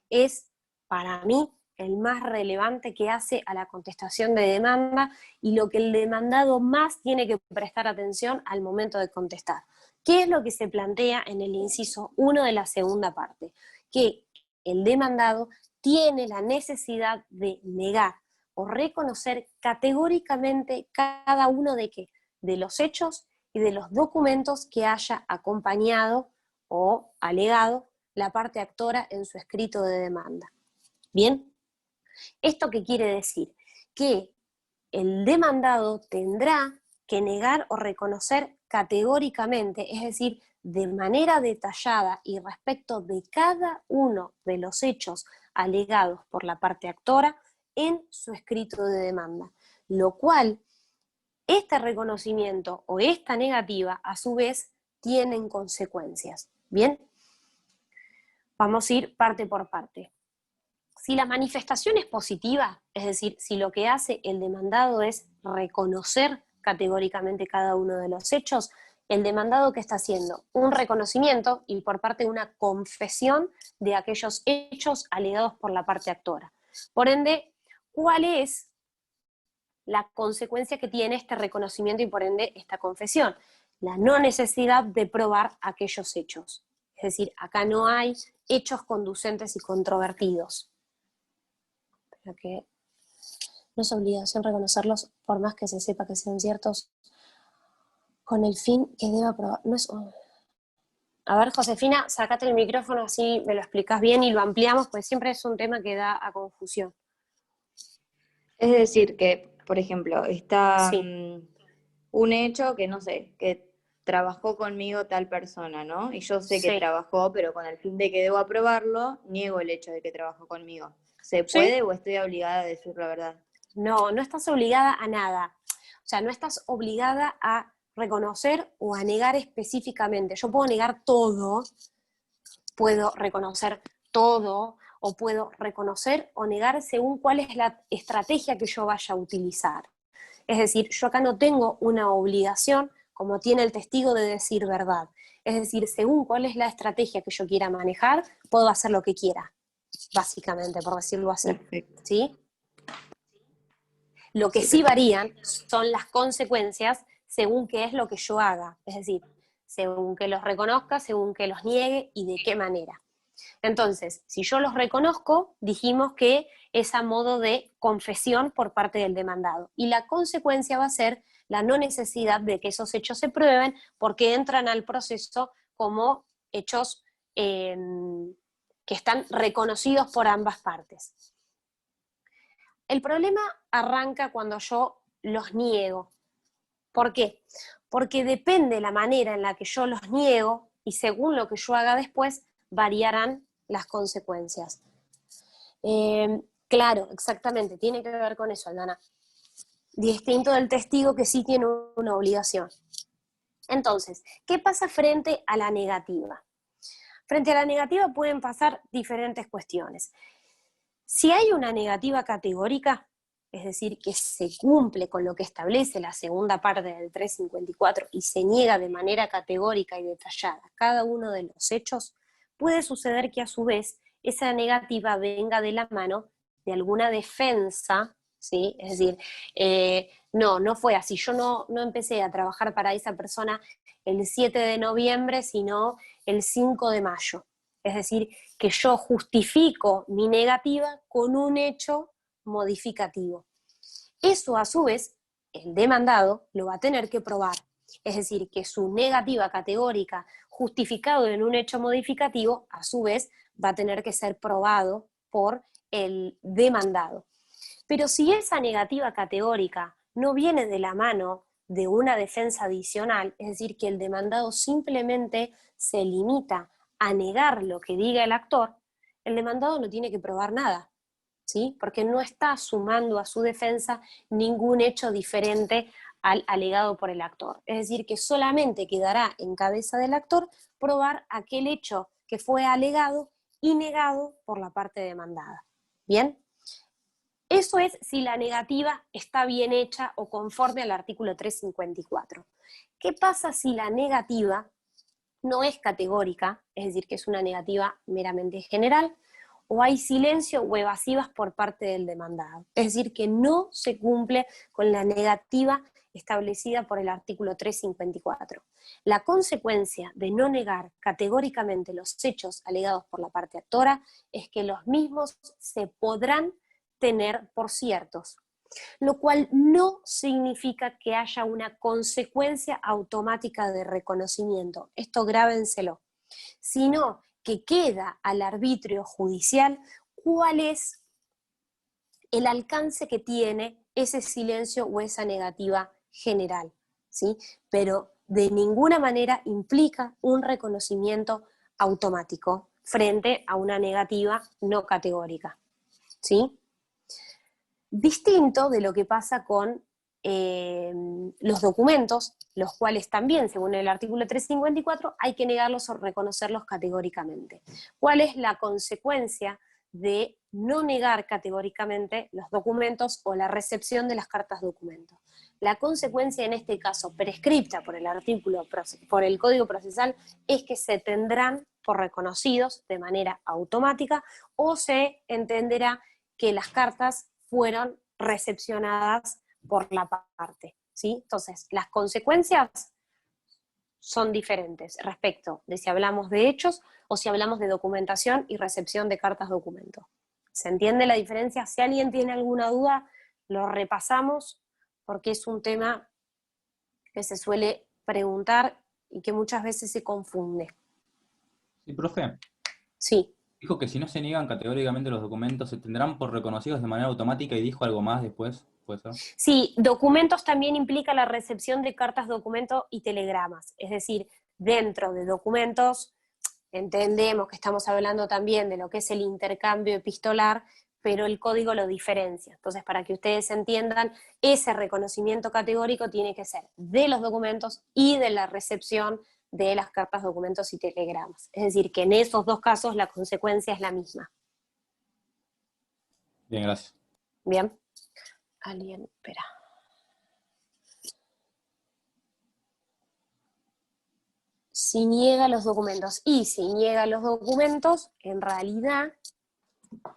es, para mí, el más relevante que hace a la contestación de demanda y lo que el demandado más tiene que prestar atención al momento de contestar. ¿Qué es lo que se plantea en el inciso 1 de la segunda parte? Que el demandado tiene la necesidad de negar o reconocer categóricamente cada uno de los hechos y de los documentos que haya acompañado o alegado la parte actora en su escrito de demanda. ¿Bien? ¿Esto qué quiere decir? Que el demandado tendrá que negar o reconocer categóricamente, es decir, de manera detallada y respecto de cada uno de los hechos alegados por la parte actora en su escrito de demanda, lo cual este reconocimiento o esta negativa a su vez tienen consecuencias. ¿Bien? Vamos a ir parte por parte. Si la manifestación es positiva, es decir, si lo que hace el demandado es reconocer categóricamente cada uno de los hechos, el demandado que está haciendo un reconocimiento y por parte de una confesión de aquellos hechos alegados por la parte actora. Por ende, ¿cuál es la consecuencia que tiene este reconocimiento y por ende esta confesión? La no necesidad de probar aquellos hechos. Es decir, acá no hay hechos conducentes y controvertidos. Pero que no es obligación reconocerlos por más que se sepa que sean ciertos con el fin que deba probar. No es... A ver, Josefina, sacate el micrófono así me lo explicás bien y lo ampliamos, pues siempre es un tema que da a confusión. Es decir, que, por ejemplo, está Sí. un hecho que, no sé, que trabajó conmigo tal persona, ¿no? Y yo sé que Sí. trabajó, pero con el fin de que debo aprobarlo, niego el hecho de que trabajó conmigo. ¿Se ¿Sí? puede o estoy obligada a decir la verdad? No, no estás obligada a nada. O sea, no estás obligada a reconocer o a negar específicamente. Yo puedo negar todo, puedo reconocer todo, o puedo reconocer o negar según cuál es la estrategia que yo vaya a utilizar. Es decir, yo acá no tengo una obligación como tiene el testigo de decir verdad. Es decir, según cuál es la estrategia que yo quiera manejar, puedo hacer lo que quiera, básicamente, por decirlo así. Perfecto. ¿Sí? Lo que Sí, sí perfecto. varían son las consecuencias según qué es lo que yo haga. Es decir, según que los reconozca, según que los niegue y de qué manera. Entonces, si yo los reconozco, dijimos que es a modo de confesión por parte del demandado. Y la consecuencia va a ser la no necesidad de que esos hechos se prueben porque entran al proceso como hechos que están reconocidos por ambas partes. El problema arranca cuando yo los niego. ¿Por qué? Porque depende la manera en la que yo los niego y según lo que yo haga después, variarán las consecuencias. Claro, exactamente, tiene que ver con eso, Aldana. Distinto del testigo que sí tiene una obligación. Entonces, ¿qué pasa frente a la negativa? Frente a la negativa pueden pasar diferentes cuestiones. Si hay una negativa categórica, es decir, que se cumple con lo que establece la segunda parte del 354 y se niega de manera categórica y detallada cada uno de los hechos, puede suceder que a su vez esa negativa venga de la mano de alguna defensa, ¿sí? Es decir, no fue así, yo no empecé a trabajar para esa persona el 7 de noviembre, sino el 5 de mayo. Es decir, que yo justifico mi negativa con un hecho modificativo. Eso a su vez, el demandado lo va a tener que probar. Es decir, que su negativa categórica justificado en un hecho modificativo, a su vez, va a tener que ser probado por el demandado. Pero si esa negativa categórica no viene de la mano de una defensa adicional, es decir, que el demandado simplemente se limita a negar lo que diga el actor, el demandado no tiene que probar nada, ¿sí? Porque no está sumando a su defensa ningún hecho diferente al alegado por el actor. Es decir, que solamente quedará en cabeza del actor probar aquel hecho que fue alegado y negado por la parte demandada. ¿Bien? Eso es si la negativa está bien hecha o conforme al artículo 354. ¿Qué pasa si la negativa no es categórica, es decir, que es una negativa meramente general, o hay silencio o evasivas por parte del demandado. Es decir, que no se cumple con la negativa establecida por el artículo 354. La consecuencia de no negar categóricamente los hechos alegados por la parte actora es que los mismos se podrán tener por ciertos, lo cual no significa que haya una consecuencia automática de reconocimiento, esto grábenselo, sino que queda al arbitrio judicial cuál es el alcance que tiene ese silencio o esa negativa general, ¿sí? Pero de ninguna manera implica un reconocimiento automático frente a una negativa no categórica, ¿sí? Distinto de lo que pasa con los documentos, los cuales también, según el artículo 354, hay que negarlos o reconocerlos categóricamente. ¿Cuál es la consecuencia de no negar categóricamente los documentos o la recepción de las cartas documento? La consecuencia en este caso, prescripta por por el Código Procesal, es que se tendrán por reconocidos de manera automática o se entenderá que las cartas fueron recepcionadas por la parte, ¿sí? Entonces, las consecuencias son diferentes respecto de si hablamos de hechos o si hablamos de documentación y recepción de cartas documento. ¿Se entiende la diferencia? Si alguien tiene alguna duda, lo repasamos porque es un tema que se suele preguntar y que muchas veces se confunde. Sí, profe. Sí. Dijo que si no se niegan categóricamente los documentos, se tendrán por reconocidos de manera automática y dijo algo más después, ¿puede ser? Sí, documentos también implica la recepción de cartas documento y telegramas. Es decir, dentro de documentos entendemos que estamos hablando también de lo que es el intercambio epistolar, pero el código lo diferencia. Entonces, para que ustedes entiendan, ese reconocimiento categórico tiene que ser de los documentos y de la recepción de las cartas, documentos y telegramas. Es decir, que en esos dos casos la consecuencia es la misma. Bien, gracias. Bien. Alguien, espera. Si niega los documentos. Y si niega los documentos, en realidad,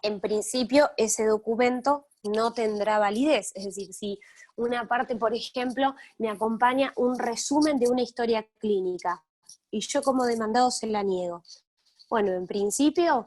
en principio, ese documento no tendrá validez. Es decir, si una parte, por ejemplo, me acompaña un resumen de una historia clínica y yo como demandado se la niego. Bueno, en principio,